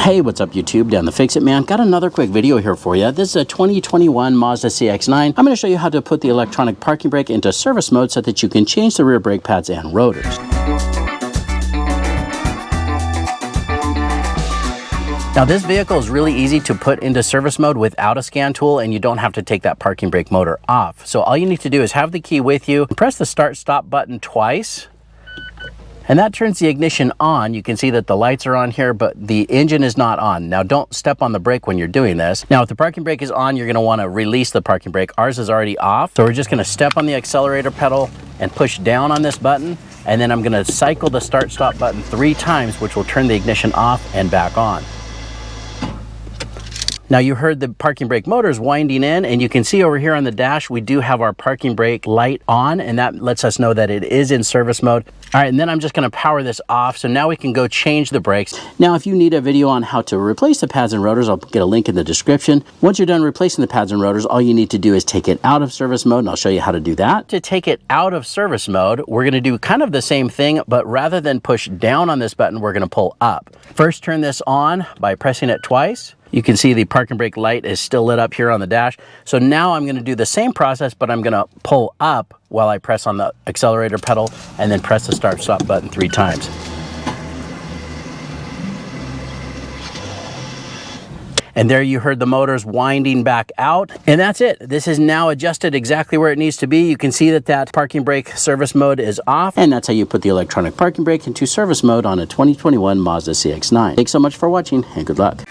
Hey, what's up YouTube? Dan the Fix-It Man. Got another quick video here for you. This is a 2021 Mazda CX-9. I'm going to show you how to put the electronic parking brake into service mode so that you can change the rear brake pads and rotors. Now this vehicle is really easy to put into service mode without a scan tool, and you don't have to take that parking brake motor off. So all you need to do is have the key with you, press the start stop button twice, and that turns the ignition on. You can see that the lights are on here, but the engine is not on. Now don't step on the brake when you're doing this. Now if the parking brake is on, you're gonna wanna release the parking brake. Ours is already off. So we're just gonna step on the accelerator pedal and push down on this button. And then I'm gonna cycle the start stop button 3 times, which will turn the ignition off and back on. Now you heard the parking brake motors winding in, and you can see over here on the dash, we do have our parking brake light on, and that lets us know that it is in service mode. All right, and then I'm just gonna power this off, so now we can go change the brakes. Now, if you need a video on how to replace the pads and rotors, I'll get a link in the description. Once you're done replacing the pads and rotors, all you need to do is take it out of service mode, and I'll show you how to do that. To take it out of service mode, we're gonna do kind of the same thing, but rather than push down on this button, we're gonna pull up. First, turn this on by pressing it twice. You can see the parking brake light is still lit up here on the dash. So now I'm gonna do the same process, but I'm gonna pull up while I press on the accelerator pedal and then press the start stop button 3 times. And there you heard the motors winding back out. And that's it. This is now adjusted exactly where it needs to be. You can see that that parking brake service mode is off. And that's how you put the electronic parking brake into service mode on a 2021 Mazda CX-9. Thanks so much for watching, and good luck.